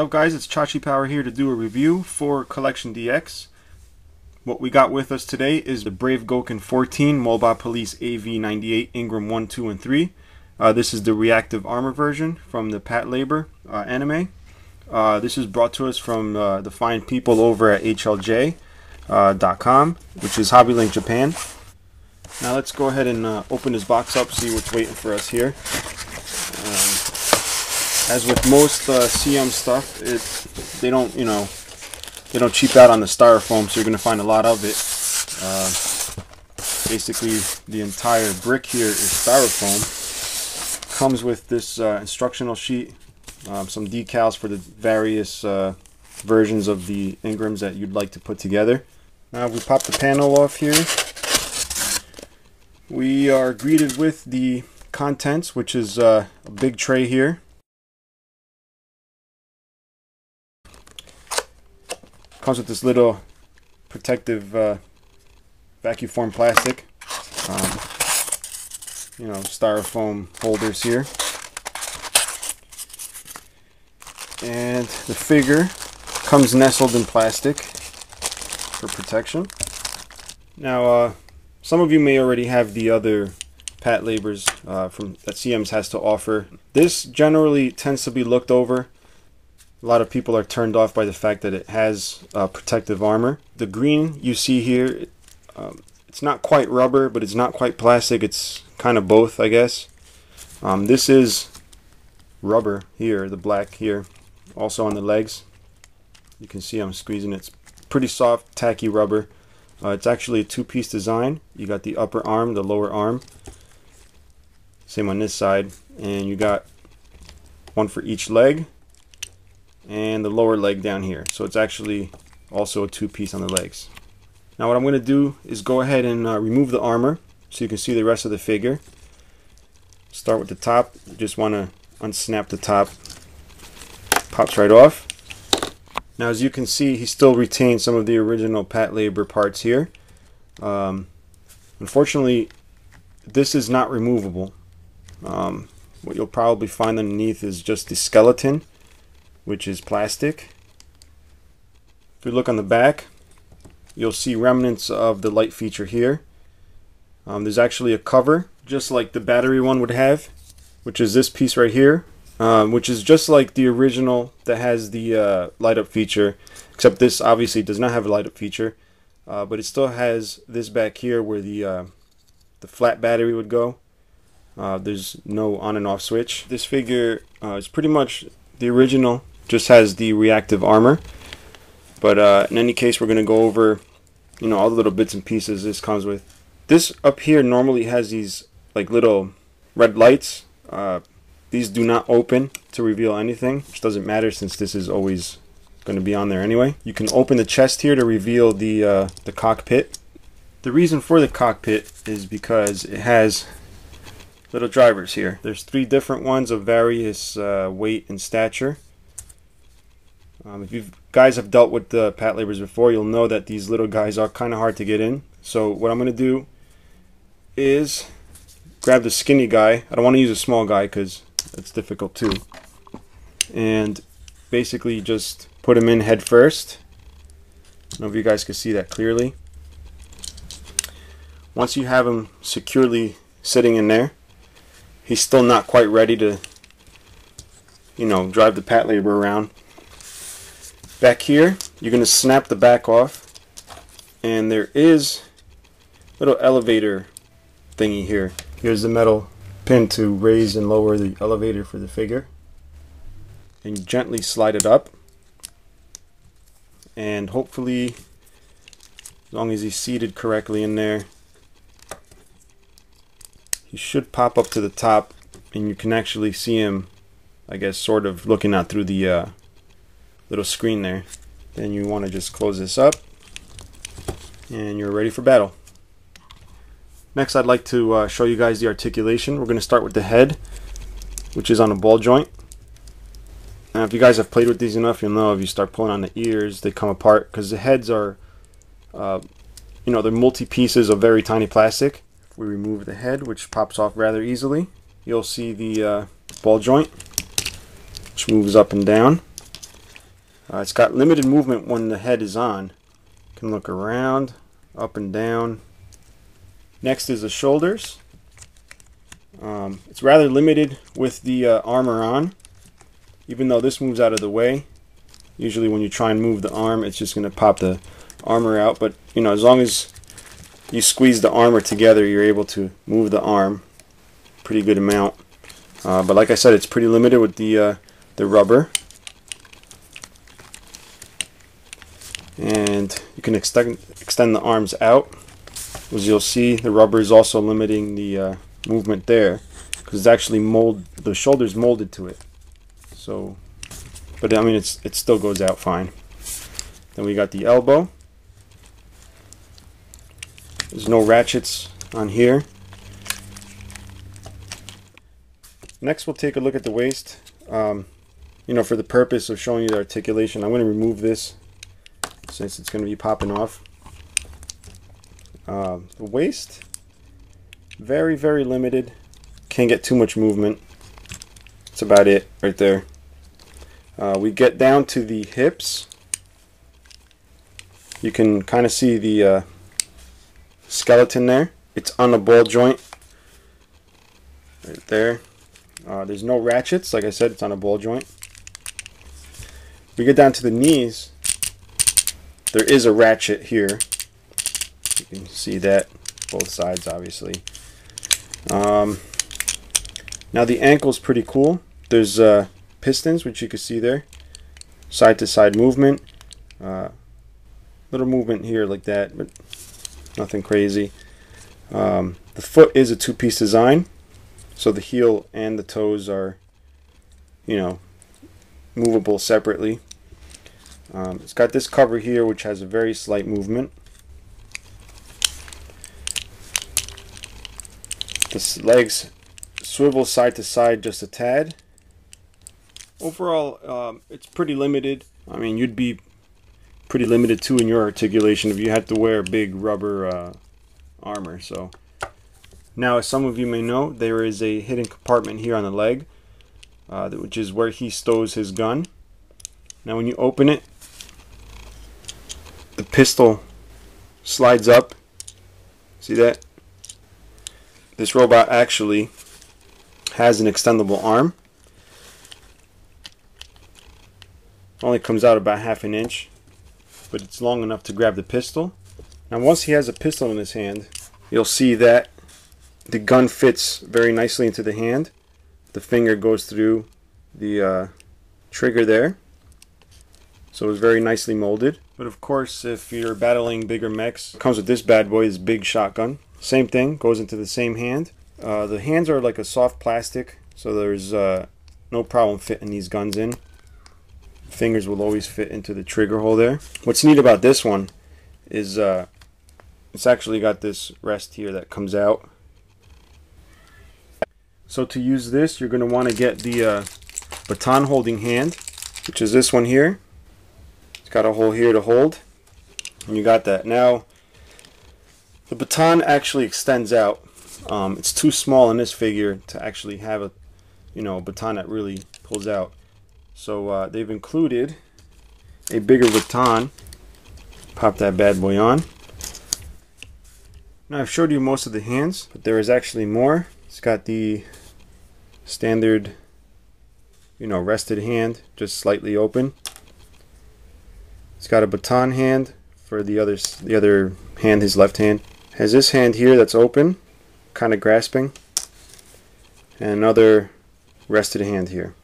What's up guys, it's Chachi Power here to do a review for CollectionDX. What we got with us today is the Brave Gokin 14 Mobile Police AV-98 Ingram 1, 2, and 3. This is the reactive armor version from the Patlabor anime. This is brought to us from the fine people over at HLJ.com, which is Hobbylink Japan. Now let's go ahead and open this box up, see what's waiting for us here. As with most CM stuff, they don't cheap out on the styrofoam, so you're going to find a lot of it. Basically, the entire brick here is styrofoam. Comes with this instructional sheet, some decals for the various versions of the Ingrams that you'd like to put together. Now we pop the panel off here. We are greeted with the contents, which is a big tray here. Comes with this little protective vacuum form plastic, styrofoam holders here, and the figure comes nestled in plastic for protection. Now, some of you may already have the other Patlabors from that CM's has to offer. This generally tends to be looked over. A lot of people are turned off by the fact that it has protective armor. The green you see here, it's not quite rubber, but it's not quite plastic. It's kind of both, I guess. This is rubber here, the black here, also on the legs. You can see I'm squeezing it. It's pretty soft, tacky rubber. It's actually a two-piece design. You got the upper arm, the lower arm. Same on this side. And you got one for each leg, and the lower leg down here. So it's actually also a two-piece on the legs. Now what I'm going to do is go ahead and remove the armor so you can see the rest of the figure. Start with the top. You just want to unsnap the top. Pops right off. Now as you can see, he still retains some of the original Patlabor parts here. Unfortunately, this is not removable. What you'll probably find underneath is just the skeleton, which is plastic. If you look on the back, you'll see remnants of the light feature here. There's actually a cover, just like the battery one would have, which is this piece right here, which is just like the original that has the light up feature, except this obviously does not have a light up feature, but it still has this back here where the flat battery would go. There's no on and off switch. This figure is pretty much the original, just has the reactive armor, but in any case we're going to go over all the little bits and pieces this comes with. This up here normally has these like little red lights. These do not open to reveal anything, which doesn't matter since this is always going to be on there anyway. You can open the chest here to reveal the cockpit. The reason for the cockpit is because it has little drivers here. There's 3 different ones of various weight and stature. If you guys have dealt with the Patlabors before, you'll know that these little guys are kind of hard to get in. So what I'm going to do is grab the skinny guy. I don't want to use a small guy because it's difficult too. And basically just put him in head first. I don't know if you guys can see that clearly. Once you have him securely sitting in there, he's still not quite ready to, drive the Patlabor around. Back here, you're going to snap the back off, and there is a little elevator thingy here. Here's the metal pin to raise and lower the elevator for the figure. And you gently slide it up, and hopefully, as long as he's seated correctly in there, he should pop up to the top, and you can actually see him, I guess, sort of looking out through the little screen there. Then you want to just close this up, and you're ready for battle. Next, I'd like to show you guys the articulation. We're going to start with the head, which is on a ball joint. Now, if you guys have played with these enough, you'll know if you start pulling on the ears, they come apart because the heads are, they're multi-pieces of very tiny plastic. If we remove the head, which pops off rather easily, you'll see the ball joint, which moves up and down. It's got limited movement when the head is on. You can look around, up and down. Next is the shoulders. It's rather limited with the armor on, even though this moves out of the way. Usually when you try and move the arm, it's just going to pop the armor out, but you know, as long as you squeeze the armor together, you're able to move the arm pretty good amount. But like I said, it's pretty limited with the rubber. And you can extend the arms out. As you'll see, the rubber is also limiting the movement there, because it's actually the shoulder's molded to it. So, but I mean, it still goes out fine. Then we got the elbow. There's no ratchets on here. Next, we'll take a look at the waist. You know, for the purpose of showing you the articulation, I'm going to remove this since it's going to be popping off. The waist, very, very limited. Can't get too much movement. That's about it right there. We get down to the hips. You can kind of see the skeleton there. It's on a ball joint right there. There's no ratchets. Like I said, it's on a ball joint. We get down to the knees. There is a ratchet here. You can see that both sides, obviously. Now the ankle's pretty cool. There's pistons, which you can see there. Side to side movement. Little movement here like that, but nothing crazy. The foot is a two-piece design, so the heel and the toes are, you know, movable separately. It's got this cover here, which has a very slight movement. The legs swivel side to side just a tad. Overall, it's pretty limited. I mean, you'd be pretty limited too in your articulation if you had to wear big rubber armor. So now, as some of you may know, there is a hidden compartment here on the leg, which is where he stows his gun. Now when you open it, the pistol slides up. See that? This robot actually has an extendable arm. Only comes out about ½ an inch, but it's long enough to grab the pistol. Now once he has a pistol in his hand, you'll see that the gun fits very nicely into the hand. The finger goes through the trigger there, so it's very nicely molded. But of course, if you're battling bigger mechs, it comes with this bad boy, this big shotgun. Same thing, goes into the same hand. The hands are like a soft plastic, so there's no problem fitting these guns in. Fingers will always fit into the trigger hole there. What's neat about this one is it's actually got this rest here that comes out. So to use this, you're going to want to get the baton holding hand, which is this one here. It's got a hole here to hold, and you got that. Now the baton actually extends out. It's too small in this figure to actually have a, you know, a baton that really pulls out. So they've included a bigger baton. Pop that bad boy on. Now I've showed you most of the hands, but there is actually more. It's got the standard, you know, rested hand, just slightly open. It's got a baton hand for the other hand, his left hand. Has this hand here that's open, kind of grasping, and another rested hand here.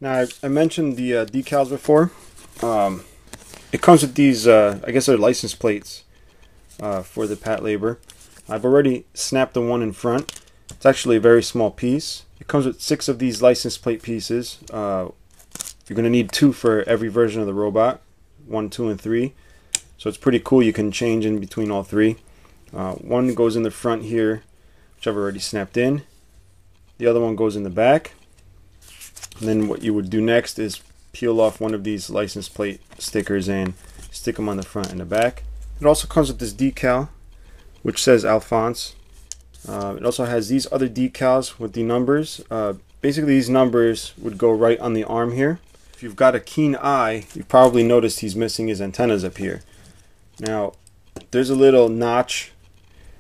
Now I mentioned the decals before. It comes with these, I guess they're license plates for the Patlabor. I've already snapped the one in front. It's actually a very small piece. It comes with 6 of these license plate pieces. You're going to need 2 for every version of the robot, 1, 2, and 3. So it's pretty cool. You can change in between all 3. One goes in the front here, which I've already snapped in. The other one goes in the back. And then what you would do next is peel off one of these license plate stickers and stick them on the front and the back. It also comes with this decal, which says Alphonse. It also has these other decals with the numbers basically these numbers would go right on the arm here. If you've got a keen eye, you've probably noticed he's missing his antennas up here. Now, there's a little notch,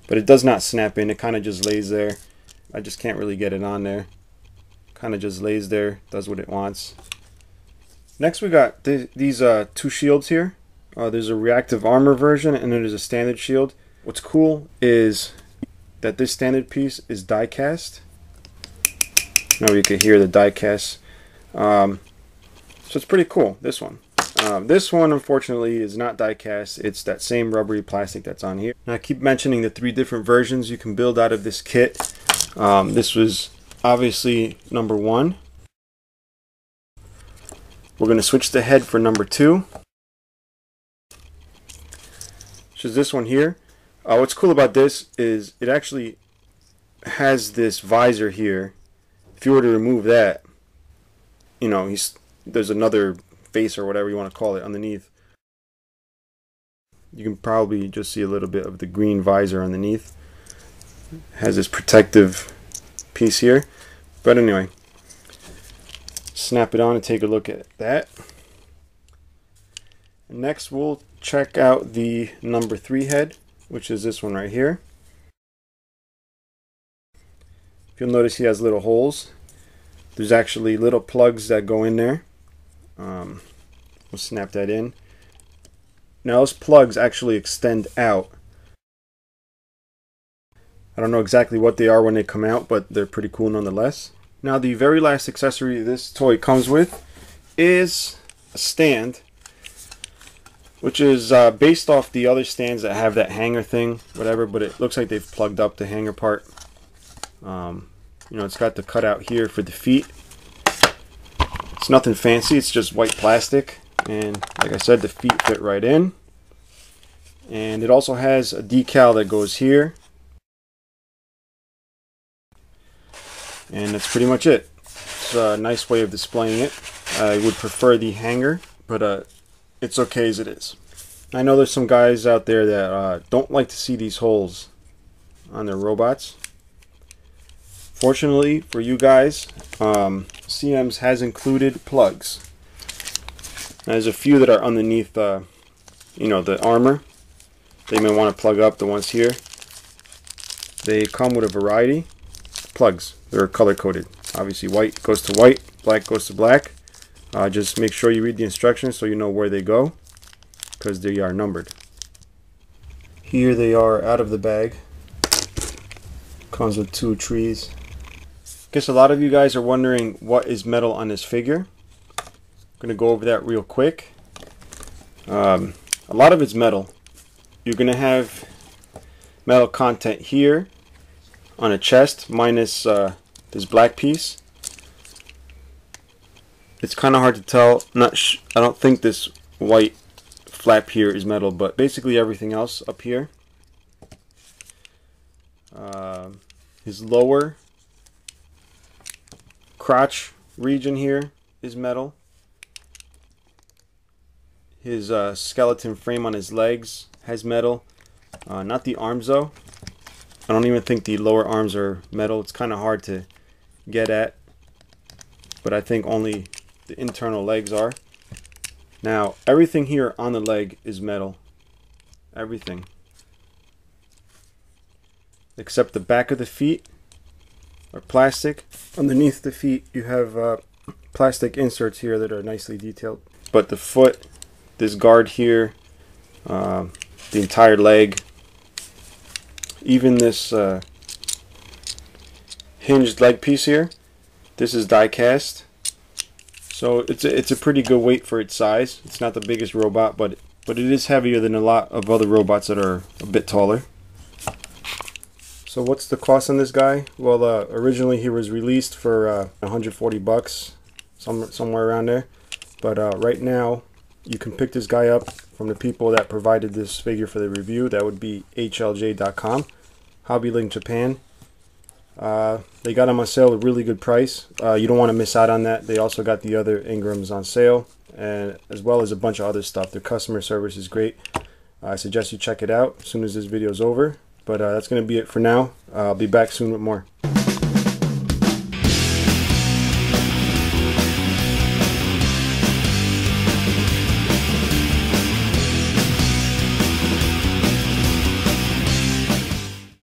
but it does not snap in. It kind of just lays there. I just can't really get it on there. Kind of just lays there, does what it wants. Next we got these two shields here. There's a reactive armor version and then there's a standard shield. What's cool is that this standard piece is die cast. Now you can hear the die cast. So it's pretty cool, this one. This one unfortunately is not die cast. It's that same rubbery plastic that's on here. Now I keep mentioning the 3 different versions you can build out of this kit. This was obviously number 1. We're going to switch the head for number 2, which is this one here. What's cool about this is it actually has this visor here. If you were to remove that, you know, there's another face or whatever you want to call it underneath. You can probably just see a little bit of the green visor underneath. It has this protective piece here. But anyway, snap it on and take a look at that. Next we'll check out the number 3 head, which is this one right here. If you'll notice, he has little holes. There's actually little plugs that go in there. We'll snap that in. Now those plugs actually extend out. I don't know exactly what they are when they come out, but they're pretty cool nonetheless. Now the very last accessory this toy comes with is a stand, which is based off the other stands that have that hanger thing, whatever, but it looks like they've plugged up the hanger part. You know, it's got the cutout here for the feet. It's nothing fancy, it's just white plastic, and like I said, the feet fit right in. And it also has a decal that goes here. And that's pretty much it. It's a nice way of displaying it. I would prefer the hanger, but it's okay as it is. I know there's some guys out there that don't like to see these holes on their robots. Fortunately for you guys, CM's has included plugs. There's a few that are underneath, you know, the armor. They may want to plug up the ones here. They come with a variety of plugs. They're color coded. Obviously white goes to white, black goes to black. Just make sure you read the instructions so you know where they go, because they are numbered. Here they are out of the bag. Comes with 2 trees. Guess a lot of you guys are wondering what is metal on this figure. I'm going to go over that real quick. A lot of it's metal. You're going to have metal content here on a chest, minus this black piece. It's kind of hard to tell. I don't think this white flap here is metal, but basically everything else up here. His lower crotch region here is metal. His skeleton frame on his legs has metal. Not the arms though. I don't even think the lower arms are metal. It's kind of hard to get at, but I think only the internal legs are. Now everything here on the leg is metal. Everything. Except the back of the feet are plastic. Underneath the feet you have plastic inserts here that are nicely detailed. But the foot, this guard here, the entire leg, even this hinged leg piece here, this is die cast. So it's a pretty good weight for its size. It's not the biggest robot, but it is heavier than a lot of other robots that are a bit taller. So what's the cost on this guy? Well, originally he was released for 140 bucks, somewhere around there. But right now you can pick this guy up from the people that provided this figure for the review. That would be HLJ.com, Hobby Link Japan. They got them on sale at a really good price. You don't want to miss out on that. They also got the other Ingrams on sale, and as well as a bunch of other stuff. Their customer service is great. I suggest you check it out as soon as this video is over. But that's going to be it for now. I'll be back soon with more.